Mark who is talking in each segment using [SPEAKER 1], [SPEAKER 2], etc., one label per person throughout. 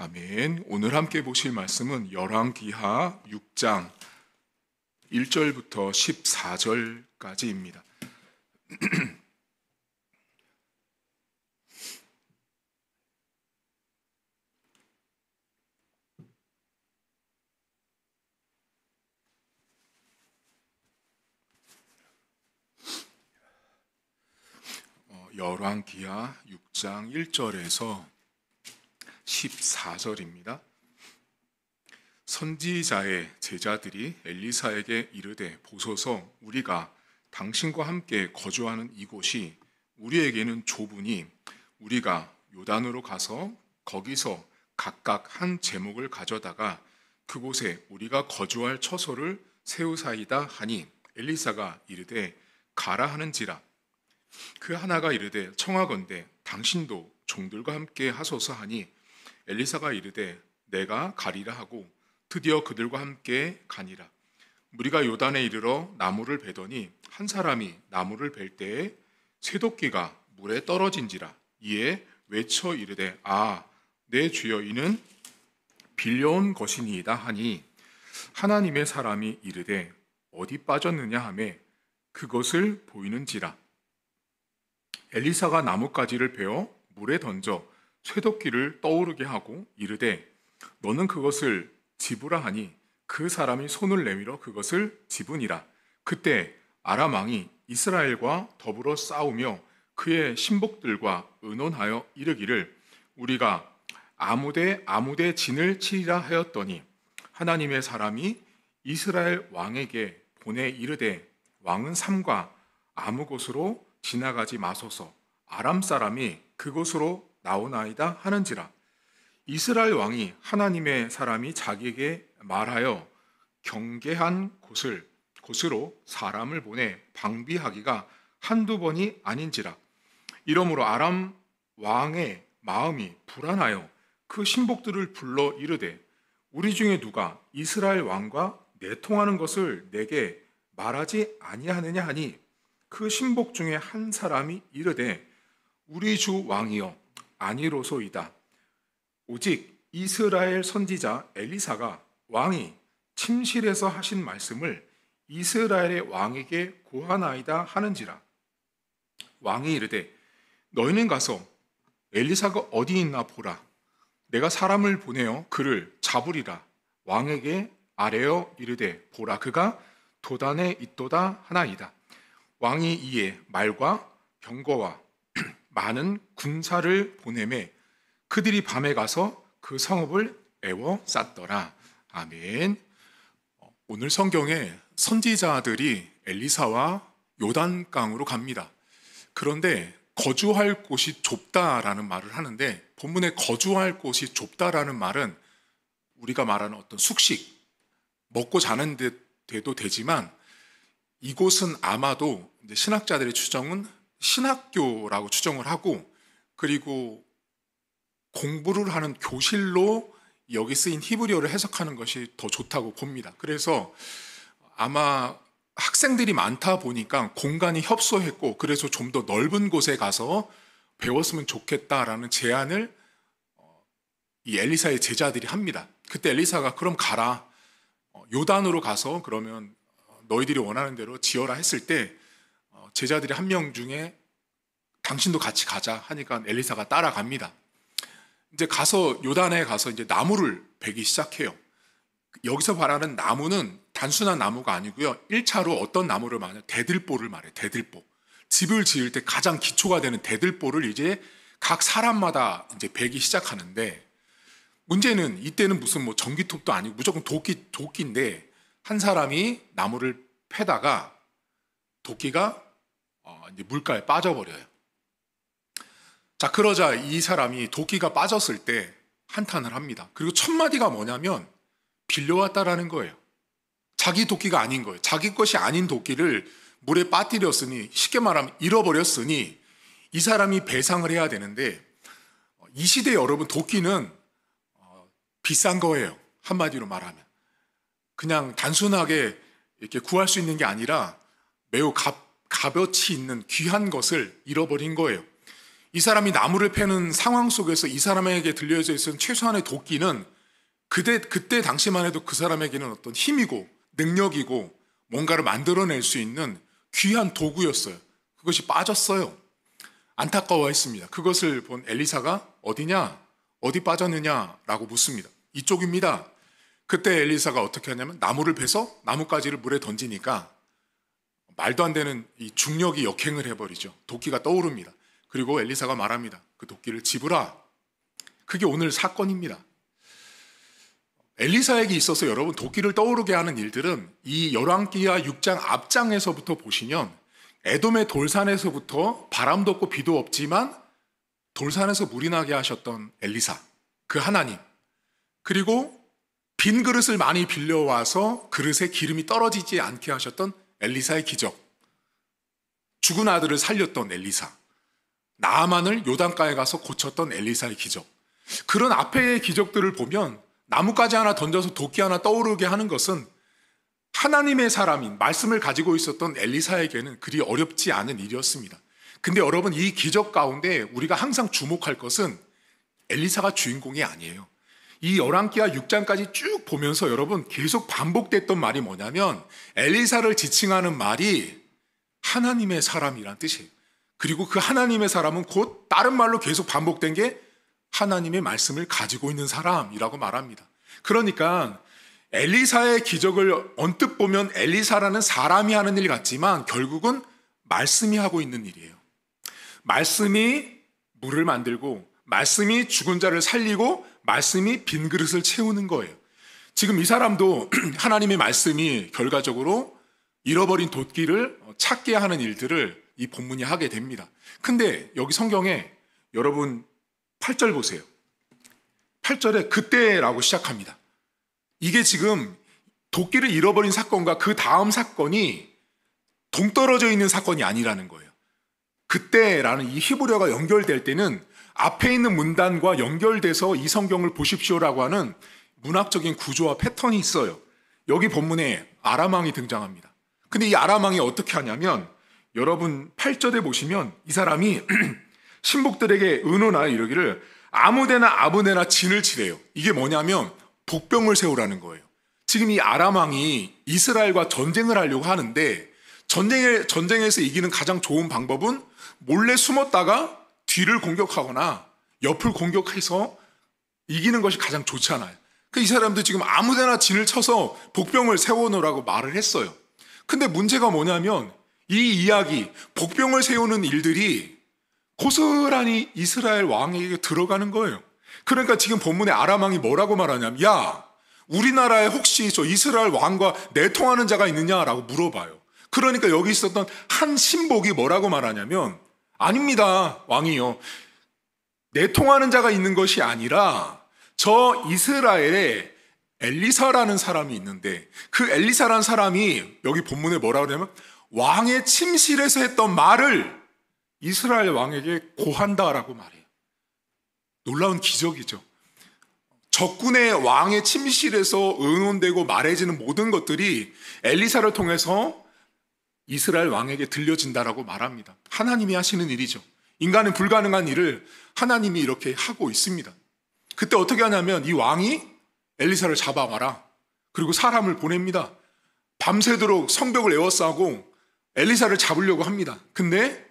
[SPEAKER 1] 아멘. 오늘 함께 보실 말씀은 열왕기하 6장 1절부터 14절까지입니다. 열왕기하 6장 1절에서 14절입니다. 선지자의 제자들이 엘리사에게 이르되 보소서 우리가 당신과 함께 거주하는 이곳이 우리에게는 좁으니 우리가 요단으로 가서 거기서 각각 한 제목을 가져다가 그곳에 우리가 거주할 처소를 세우사이다 하니 엘리사가 이르되 가라 하는지라. 그 하나가 이르되 청하건대 당신도 종들과 함께 하소서 하니 엘리사가 이르되 내가 가리라 하고 드디어 그들과 함께 가니라. 무리가 요단에 이르러 나무를 베더니 한 사람이 나무를 벨 때에 쇠도끼가 물에 떨어진지라. 이에 외쳐 이르되 내 주여 이는 빌려온 것이니이다 하니 하나님의 사람이 이르되 어디 빠졌느냐 하매 그것을 보이는지라. 엘리사가 나뭇가지를 베어 물에 던져 쇠도끼를 떠오르게 하고 이르되 너는 그것을 집으라 하니 그 사람이 손을 내밀어 그것을 집으니라. 그때 아람 왕이 이스라엘과 더불어 싸우며 그의 신복들과 의논하여 이르기를 우리가 아무데 진을 치리라 하였더니 하나님의 사람이 이스라엘 왕에게 보내 이르되 왕은 삼가 아무 곳으로 지나가지 마소서 아람 사람이 그곳으로 나오나이다 하는지라. 이스라엘 왕이 하나님의 사람이 자기에게 말하여 경계한 곳으로 사람을 보내 방비하기가 한두 번이 아닌지라. 이러므로 아람 왕의 마음이 불안하여 그 신복들을 불러 이르되 우리 중에 누가 이스라엘 왕과 내통하는 것을 내게 말하지 아니하느냐 하니 그 신복 중에 한 사람이 이르되 우리 주 왕이여 아니로소이다. 오직 이스라엘 선지자 엘리사가 왕이 침실에서 하신 말씀을 이스라엘의 왕에게 고하나이다 하는지라. 왕이 이르되 너희는 가서 엘리사가 어디 있나 보라. 내가 사람을 보내어 그를 잡으리라. 왕에게 아뢰어 이르되 보라 그가 도단에 있도다 하나이다. 왕이 이에 말과 병거와 많은 군사를 보내매 그들이 밤에 가서 그 성읍을 에워쌌더라. 아멘. 오늘 성경에 선지자들이 엘리사와 요단강으로 갑니다. 그런데 거주할 곳이 좁다라는 말을 하는데 본문에 거주할 곳이 좁다라는 말은 우리가 말하는 어떤 숙식, 먹고 자는 데 돼도 되지만 이곳은 아마도 이제 신학자들의 추정은 신학교라고 추정을 하고 그리고 공부를 하는 교실로 여기 쓰인 히브리어를 해석하는 것이 더 좋다고 봅니다. 그래서 아마 학생들이 많다 보니까 공간이 협소했고 그래서 좀 더 넓은 곳에 가서 배웠으면 좋겠다라는 제안을 이 엘리사의 제자들이 합니다. 그때 엘리사가 그럼 가라. 요단으로 가서 그러면 너희들이 원하는 대로 지어라 했을 때 제자들이 한 명 중에 당신도 같이 가자 하니까 엘리사가 따라갑니다. 이제 가서 요단에 가서 이제 나무를 베기 시작해요. 여기서 말하는 나무는 단순한 나무가 아니고요. 1차로 어떤 나무를 말하냐? 대들보를 말해요. 대들보. 집을 지을 때 가장 기초가 되는 대들보를 이제 각 사람마다 이제 베기 시작하는데 문제는 이때는 무슨 뭐 전기톱도 아니고 무조건 도끼인데 한 사람이 나무를 패다가 도끼가 이제 물가에 빠져버려요. 자, 그러자 이 사람이 도끼가 빠졌을 때 한탄을 합니다. 그리고 첫 마디가 뭐냐면 빌려왔다라는 거예요. 자기 도끼가 아닌 거예요. 자기 것이 아닌 도끼를 물에 빠뜨렸으니 쉽게 말하면 잃어버렸으니 이 사람이 배상을 해야 되는데 이 시대 여러분 도끼는 비싼 거예요. 한마디로 말하면. 그냥 단순하게 이렇게 구할 수 있는 게 아니라 매우 값어치 있는 귀한 것을 잃어버린 거예요. 이 사람이 나무를 패는 상황 속에서 이 사람에게 들려져 있었던 최소한의 도끼는 그때 당시만 해도 그 사람에게는 어떤 힘이고 능력이고 뭔가를 만들어낼 수 있는 귀한 도구였어요. 그것이 빠졌어요. 안타까워했습니다. 그것을 본 엘리사가 어디냐? 어디 빠졌느냐라고 묻습니다. 이쪽입니다. 그때 엘리사가 어떻게 하냐면 나무를 베서 나뭇가지를 물에 던지니까 말도 안 되는 이 중력이 역행을 해버리죠. 도끼가 떠오릅니다. 그리고 엘리사가 말합니다. 그 도끼를 집으라. 그게 오늘 사건입니다. 엘리사에게 있어서 여러분 도끼를 떠오르게 하는 일들은 이 열왕기하 6장 앞장에서부터 보시면 에돔의 돌산에서부터 바람도 없고 비도 없지만 돌산에서 물이 나게 하셨던 엘리사, 그 하나님, 그리고 빈 그릇을 많이 빌려와서 그릇에 기름이 떨어지지 않게 하셨던 엘리사의 기적, 죽은 아들을 살렸던 엘리사, 나아만을 요단가에 가서 고쳤던 엘리사의 기적, 그런 앞의 기적들을 보면 나뭇가지 하나 던져서 도끼 하나 떠오르게 하는 것은 하나님의 사람인 말씀을 가지고 있었던 엘리사에게는 그리 어렵지 않은 일이었습니다. 근데 여러분, 이 기적 가운데 우리가 항상 주목할 것은 엘리사가 주인공이 아니에요. 이 열왕기하 6장까지 쭉 보면서 여러분 계속 반복됐던 말이 뭐냐면 엘리사를 지칭하는 말이 하나님의 사람이란 뜻이에요. 그리고 그 하나님의 사람은 곧 다른 말로 계속 반복된 게 하나님의 말씀을 가지고 있는 사람이라고 말합니다. 그러니까 엘리사의 기적을 언뜻 보면 엘리사라는 사람이 하는 일 같지만 결국은 말씀이 하고 있는 일이에요. 말씀이 물을 만들고 말씀이 죽은 자를 살리고 말씀이 빈 그릇을 채우는 거예요. 지금 이 사람도 하나님의 말씀이 결과적으로 잃어버린 도끼를 찾게 하는 일들을 이 본문이 하게 됩니다. 근데 여기 성경에 여러분 8절 보세요. 8절에 그때라고 시작합니다. 이게 지금 도끼를 잃어버린 사건과 그 다음 사건이 동떨어져 있는 사건이 아니라는 거예요. 그때라는 이 히브리어가 연결될 때는 앞에 있는 문단과 연결돼서 이 성경을 보십시오라고 하는 문학적인 구조와 패턴이 있어요. 여기 본문에 아람왕이 등장합니다. 근데 이 아람왕이 어떻게 하냐면 여러분 8절에 보시면 이 사람이 신복들에게 의논하여 이르기를 아무데나 진을 치래요. 이게 뭐냐면 복병을 세우라는 거예요. 지금 이 아람왕이 이스라엘과 전쟁을 하려고 하는데 전쟁에서 이기는 가장 좋은 방법은 몰래 숨었다가 뒤를 공격하거나 옆을 공격해서 이기는 것이 가장 좋잖아요. 이 사람도 지금 아무데나 진을 쳐서 복병을 세워놓으라고 말을 했어요. 근데 문제가 뭐냐면 이 이야기, 복병을 세우는 일들이 고스란히 이스라엘 왕에게 들어가는 거예요. 그러니까 지금 본문에 아람 왕이 뭐라고 말하냐면 야, 우리나라에 혹시 저 이스라엘 왕과 내통하는 자가 있느냐라고 물어봐요. 그러니까 여기 있었던 한 신복이 뭐라고 말하냐면 아닙니다, 왕이요. 내통하는 자가 있는 것이 아니라 저 이스라엘에 엘리사라는 사람이 있는데 그 엘리사라는 사람이 여기 본문에 뭐라고 그러냐면 왕의 침실에서 했던 말을 이스라엘 왕에게 고한다라고 말해요. 놀라운 기적이죠. 적군의 왕의 침실에서 의논되고 말해지는 모든 것들이 엘리사를 통해서 이스라엘 왕에게 들려진다라고 말합니다. 하나님이 하시는 일이죠. 인간은 불가능한 일을 하나님이 이렇게 하고 있습니다. 그때 어떻게 하냐면 이 왕이 엘리사를 잡아와라. 그리고 사람을 보냅니다. 밤새도록 성벽을 에워싸고 엘리사를 잡으려고 합니다. 근데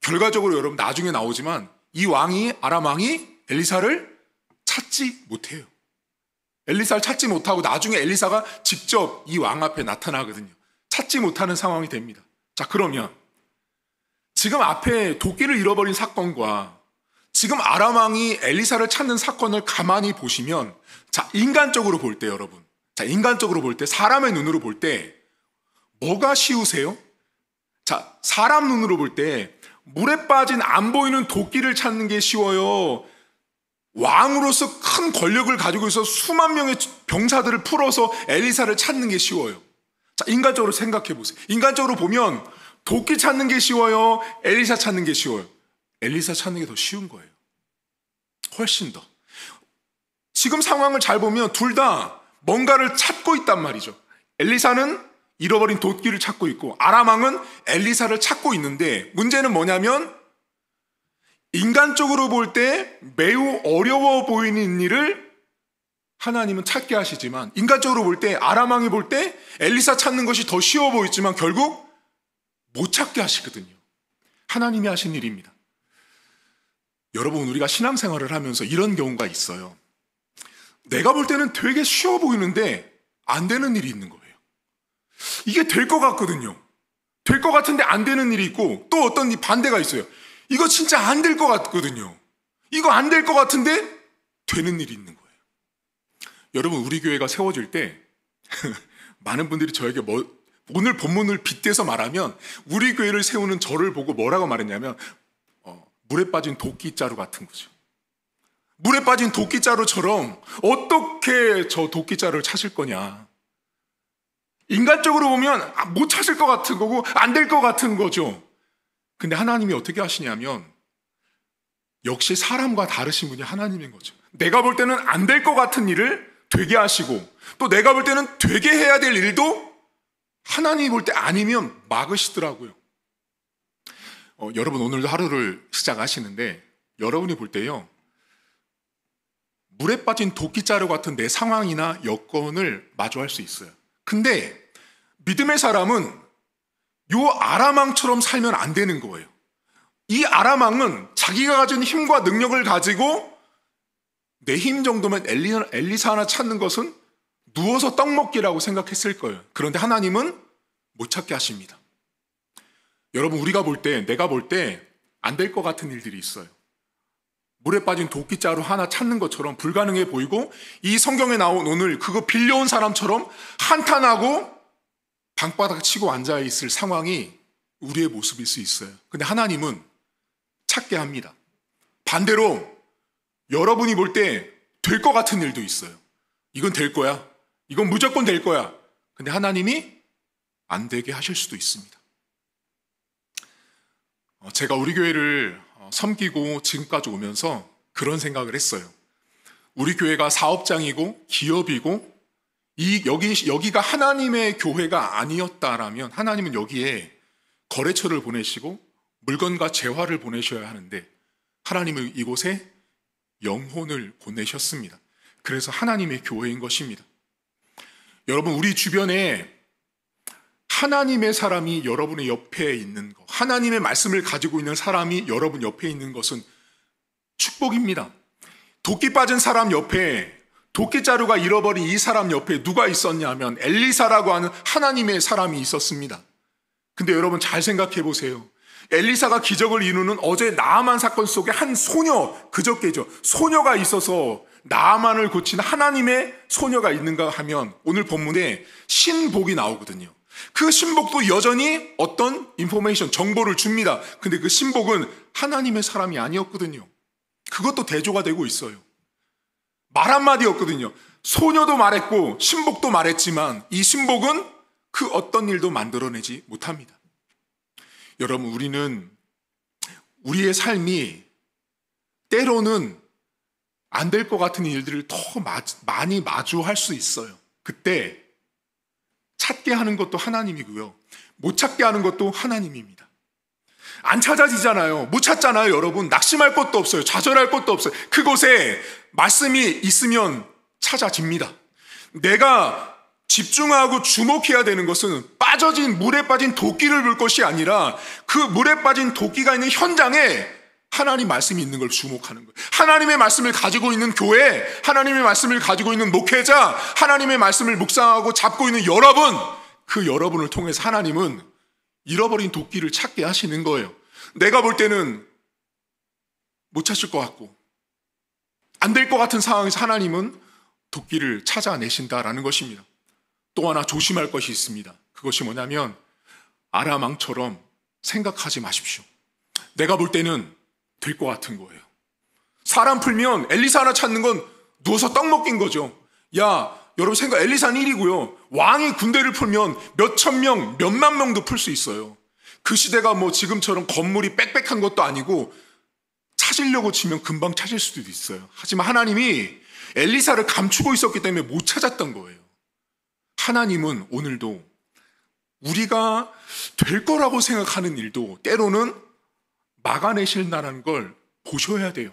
[SPEAKER 1] 결과적으로 여러분 나중에 나오지만 이 왕이 아람 왕이 엘리사를 찾지 못해요. 엘리사를 찾지 못하고 나중에 엘리사가 직접 이 왕 앞에 나타나거든요. 찾지 못하는 상황이 됩니다. 자, 그러면 지금 앞에 도끼를 잃어버린 사건과 지금 아람 왕이 엘리사를 찾는 사건을 가만히 보시면 자, 인간적으로 볼 때 여러분, 자, 인간적으로 볼 때 사람의 눈으로 볼 때 뭐가 쉬우세요? 자, 사람 눈으로 볼 때 물에 빠진 안 보이는 도끼를 찾는 게 쉬워요? 왕으로서 큰 권력을 가지고 있어 수만 명의 병사들을 풀어서 엘리사를 찾는 게 쉬워요? 자, 인간적으로 생각해 보세요. 인간적으로 보면 도끼 찾는 게 쉬워요? 엘리사 찾는 게 쉬워요? 엘리사 찾는 게 더 쉬운 거예요. 훨씬 더. 지금 상황을 잘 보면 둘 다 뭔가를 찾고 있단 말이죠. 엘리사는 잃어버린 도끼를 찾고 있고 아람 왕은 엘리사를 찾고 있는데 문제는 뭐냐면 인간적으로 볼 때 매우 어려워 보이는 일을 하나님은 찾게 하시지만, 인간적으로 볼 때, 아람 왕이 볼 때 엘리사 찾는 것이 더 쉬워 보이지만 결국 못 찾게 하시거든요. 하나님이 하신 일입니다. 여러분, 우리가 신앙생활을 하면서 이런 경우가 있어요. 내가 볼 때는 되게 쉬워 보이는데 안 되는 일이 있는 거예요. 이게 될 것 같거든요. 될 것 같은데 안 되는 일이 있고, 또 어떤 반대가 있어요. 이거 진짜 안 될 것 같거든요. 이거 안 될 것 같은데 되는 일이 있는 거예요. 여러분, 우리 교회가 세워질 때 많은 분들이 저에게 오늘 본문을 빗대서 말하면 우리 교회를 세우는 저를 보고 뭐라고 말했냐면 물에 빠진 도끼자루 같은 거죠. 물에 빠진 도끼자루처럼 어떻게 저 도끼자루를 찾을 거냐. 인간적으로 보면 못 찾을 것 같은 거고 안 될 것 같은 거죠. 근데 하나님이 어떻게 하시냐면 역시 사람과 다르신 분이 하나님인 거죠. 내가 볼 때는 안 될 것 같은 일을 되게 하시고, 또 내가 볼 때는 되게 해야 될 일도 하나님이 볼 때 아니면 막으시더라고요. 여러분, 오늘도 하루를 시작하시는데 여러분이 볼 때요, 물에 빠진 도끼자루 같은 내 상황이나 여건을 마주할 수 있어요. 근데 믿음의 사람은 요 아람왕처럼 살면 안 되는 거예요. 이 아람왕은 자기가 가진 힘과 능력을 가지고 내 힘 정도면 엘리사 하나 찾는 것은 누워서 떡 먹기라고 생각했을 거예요. 그런데 하나님은 못 찾게 하십니다. 여러분, 우리가 볼 때, 내가 볼 때 안 될 것 같은 일들이 있어요. 물에 빠진 도끼자루 하나 찾는 것처럼 불가능해 보이고, 이 성경에 나온 오늘 그거 빌려온 사람처럼 한탄하고 방바닥 치고 앉아있을 상황이 우리의 모습일 수 있어요. 근데 하나님은 찾게 합니다. 반대로 여러분이 볼 때 될 것 같은 일도 있어요. 이건 될 거야. 이건 무조건 될 거야. 근데 하나님이 안 되게 하실 수도 있습니다. 제가 우리 교회를 섬기고 지금까지 오면서 그런 생각을 했어요. 우리 교회가 사업장이고 기업이고 여기가 하나님의 교회가 아니었다라면 하나님은 여기에 거래처를 보내시고 물건과 재화를 보내셔야 하는데 하나님은 이곳에 영혼을 보내셨습니다. 그래서 하나님의 교회인 것입니다. 여러분, 우리 주변에 하나님의 사람이 여러분의 옆에 있는 것, 하나님의 말씀을 가지고 있는 사람이 여러분 옆에 있는 것은 축복입니다. 도끼 빠진 사람 옆에, 도끼자루가 잃어버린 이 사람 옆에 누가 있었냐면 엘리사라고 하는 하나님의 사람이 있었습니다. 근데 여러분 잘 생각해 보세요. 엘리사가 기적을 이루는 어제 나아만 사건 속에 한 소녀, 그저께죠, 소녀가 있어서 나아만을 고친 하나님의 소녀가 있는가 하면 오늘 본문에 신복이 나오거든요. 그 신복도 여전히 어떤 인포메이션, 정보를 줍니다. 근데 그 신복은 하나님의 사람이 아니었거든요. 그것도 대조가 되고 있어요. 말 한마디였거든요. 소녀도 말했고 신복도 말했지만 이 신복은 그 어떤 일도 만들어내지 못합니다. 여러분, 우리는 우리의 삶이 때로는 안 될 것 같은 일들을 더 많이 마주할 수 있어요. 그때 찾게 하는 것도 하나님이고요, 못 찾게 하는 것도 하나님입니다. 안 찾아지잖아요. 못 찾잖아요. 여러분, 낙심할 것도 없어요. 좌절할 것도 없어요. 그곳에 말씀이 있으면 찾아집니다. 내가 집중하고 주목해야 되는 것은 물에 빠진 도끼를 볼 것이 아니라 그 물에 빠진 도끼가 있는 현장에 하나님 말씀이 있는 걸 주목하는 거예요. 하나님의 말씀을 가지고 있는 교회, 하나님의 말씀을 가지고 있는 목회자, 하나님의 말씀을 묵상하고 잡고 있는 여러분, 그 여러분을 통해서 하나님은 잃어버린 도끼를 찾게 하시는 거예요. 내가 볼 때는 못 찾을 것 같고 안 될 것 같은 상황에서 하나님은 도끼를 찾아내신다라는 것입니다. 또 하나 조심할 것이 있습니다. 그것이 뭐냐면 아람 왕처럼 생각하지 마십시오. 내가 볼 때는 될 것 같은 거예요. 사람 풀면 엘리사 하나 찾는 건 누워서 떡 먹긴 거죠. 여러분 생각, 엘리사는 1이고요. 왕이 군대를 풀면 몇천 명, 몇만 명도 풀 수 있어요. 그 시대가 뭐 지금처럼 건물이 빽빽한 것도 아니고 찾으려고 치면 금방 찾을 수도 있어요. 하지만 하나님이 엘리사를 감추고 있었기 때문에 못 찾았던 거예요. 하나님은 오늘도 우리가 될 거라고 생각하는 일도 때로는 막아내실다는 걸 보셔야 돼요.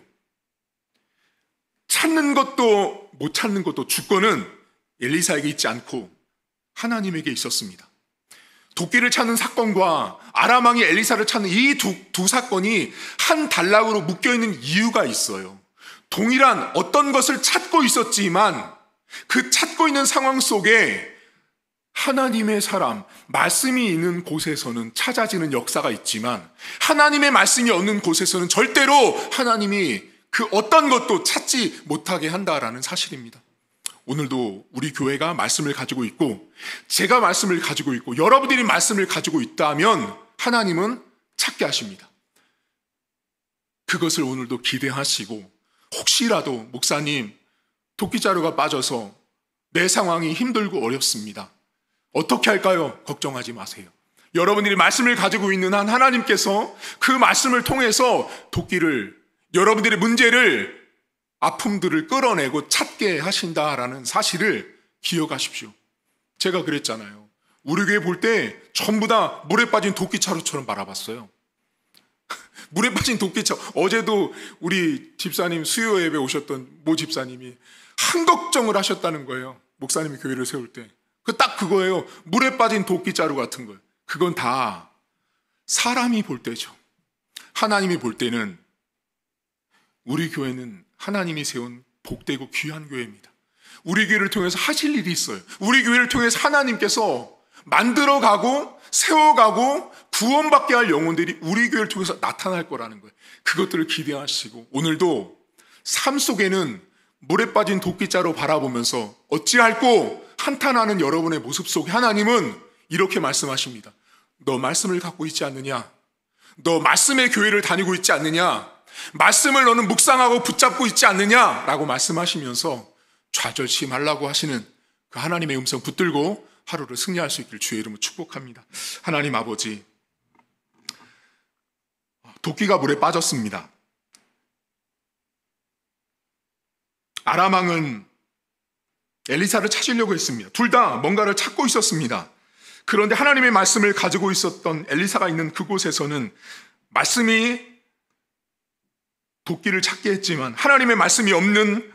[SPEAKER 1] 찾는 것도 못 찾는 것도 주권은 엘리사에게 있지 않고 하나님에게 있었습니다. 도끼를 찾는 사건과 아람 왕이 엘리사를 찾는 이 두 사건이 한 단락으로 묶여있는 이유가 있어요. 동일한 어떤 것을 찾고 있었지만 그 찾고 있는 상황 속에 하나님의 사람, 말씀이 있는 곳에서는 찾아지는 역사가 있지만 하나님의 말씀이 없는 곳에서는 절대로 하나님이 그 어떤 것도 찾지 못하게 한다라는 사실입니다. 오늘도 우리 교회가 말씀을 가지고 있고 제가 말씀을 가지고 있고 여러분들이 말씀을 가지고 있다면 하나님은 찾게 하십니다. 그것을 오늘도 기대하시고 혹시라도 목사님 도끼자루가 빠져서 내 상황이 힘들고 어렵습니다. 어떻게 할까요? 걱정하지 마세요. 여러분들이 말씀을 가지고 있는 한 하나님께서 그 말씀을 통해서 도끼를 여러분들의 문제를 아픔들을 끌어내고 찾게 하신다라는 사실을 기억하십시오. 제가 그랬잖아요. 우리 교회 볼 때 전부 다 물에 빠진 도끼자루처럼 바라봤어요. 물에 빠진 도끼자루. 어제도 우리 집사님 수요 예배 오셨던 모 집사님이 한 걱정을 하셨다는 거예요. 목사님이 교회를 세울 때. 딱 그거예요. 물에 빠진 도끼자루 같은 거예요. 그건 다 사람이 볼 때죠. 하나님이 볼 때는 우리 교회는 하나님이 세운 복되고 귀한 교회입니다. 우리 교회를 통해서 하실 일이 있어요. 우리 교회를 통해서 하나님께서 만들어가고 세워가고 구원받게 할 영혼들이 우리 교회를 통해서 나타날 거라는 거예요. 그것들을 기대하시고 오늘도 삶 속에는 물에 빠진 도끼자루 바라보면서 어찌할꼬 한탄하는 여러분의 모습 속에 하나님은 이렇게 말씀하십니다. 너 말씀을 갖고 있지 않느냐? 너 말씀의 교회를 다니고 있지 않느냐? 말씀을 너는 묵상하고 붙잡고 있지 않느냐? 라고 말씀하시면서 좌절치 말라고 하시는 그 하나님의 음성 붙들고 하루를 승리할 수 있기를 주의 이름으로 축복합니다. 하나님 아버지, 도끼가 물에 빠졌습니다. 아람 왕은 엘리사를 찾으려고 했습니다. 둘 다 뭔가를 찾고 있었습니다. 그런데 하나님의 말씀을 가지고 있었던 엘리사가 있는 그곳에서는 말씀이 도끼를 찾게 했지만 하나님의 말씀이 없는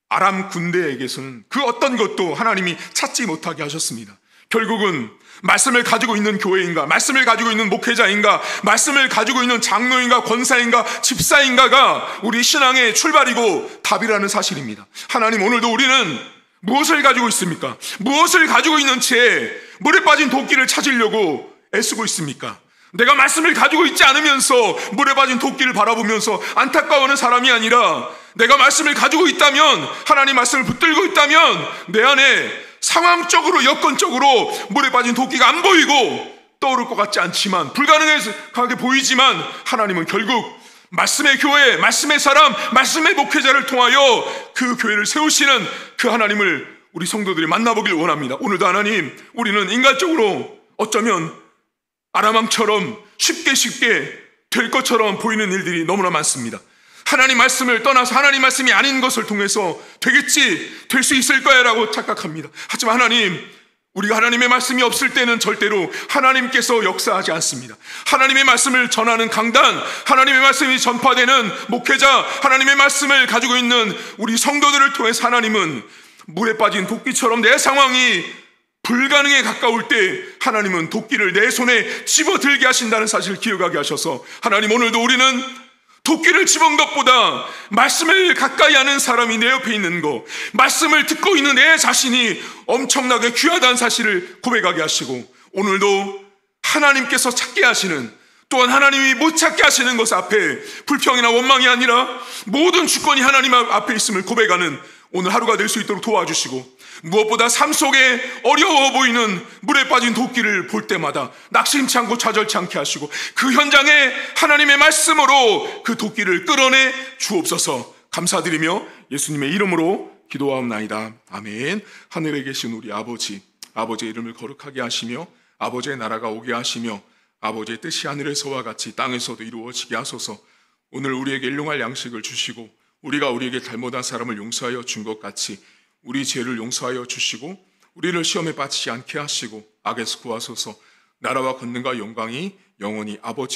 [SPEAKER 1] 아람 군대에게서는 그 어떤 것도 하나님이 찾지 못하게 하셨습니다. 결국은 말씀을 가지고 있는 교회인가, 말씀을 가지고 있는 목회자인가, 말씀을 가지고 있는 장로인가, 권사인가, 집사인가가 우리 신앙의 출발이고 답이라는 사실입니다. 하나님, 오늘도 우리는 무엇을 가지고 있습니까? 무엇을 가지고 있는 채 물에 빠진 도끼를 찾으려고 애쓰고 있습니까? 내가 말씀을 가지고 있지 않으면서 물에 빠진 도끼를 바라보면서 안타까워하는 사람이 아니라 내가 말씀을 가지고 있다면, 하나님 말씀을 붙들고 있다면 내 안에 상황적으로, 여건적으로 물에 빠진 도끼가 안 보이고 떠오를 것 같지 않지만, 불가능하게 보이지만 하나님은 결국 말씀의 교회, 말씀의 사람, 말씀의 목회자를 통하여 그 교회를 세우시는 그 하나님을 우리 성도들이 만나보길 원합니다. 오늘도 하나님, 우리는 인간적으로 어쩌면 아람 왕처럼 쉽게 될 것처럼 보이는 일들이 너무나 많습니다. 하나님 말씀을 떠나서 하나님 말씀이 아닌 것을 통해서 되겠지, 될 수 있을 거야 라고 착각합니다. 하지만 하나님, 우리가 하나님의 말씀이 없을 때는 절대로 하나님께서 역사하지 않습니다. 하나님의 말씀을 전하는 강단, 하나님의 말씀이 전파되는 목회자, 하나님의 말씀을 가지고 있는 우리 성도들을 통해서 하나님은 물에 빠진 도끼처럼 내 상황이 불가능에 가까울 때 하나님은 도끼를 내 손에 집어들게 하신다는 사실을 기억하게 하셔서, 하나님, 오늘도 우리는 도끼를 집은 것보다 말씀을 가까이 하는 사람이 내 옆에 있는 것, 말씀을 듣고 있는 내 자신이 엄청나게 귀하다는 사실을 고백하게 하시고, 오늘도 하나님께서 찾게 하시는, 또한 하나님이 못 찾게 하시는 것 앞에 불평이나 원망이 아니라 모든 주권이 하나님 앞에 있음을 고백하는 오늘 하루가 될 수 있도록 도와주시고, 무엇보다 삶 속에 어려워 보이는 물에 빠진 도끼를 볼 때마다 낙심치 않고 좌절치 않게 하시고, 그 현장에 하나님의 말씀으로 그 도끼를 끌어내 주옵소서. 감사드리며 예수님의 이름으로 기도하옵나이다. 아멘. 하늘에 계신 우리 아버지, 아버지의 이름을 거룩하게 하시며 아버지의 나라가 오게 하시며 아버지의 뜻이 하늘에서와 같이 땅에서도 이루어지게 하소서. 오늘 우리에게 일용할 양식을 주시고 우리가 우리에게 잘못한 사람을 용서하여 준 것 같이 우리 죄를 용서하여 주시고 우리를 시험에 빠지지 않게 하시고 악에서 구하소서. 나라와 권능과 영광이 영원히 아버지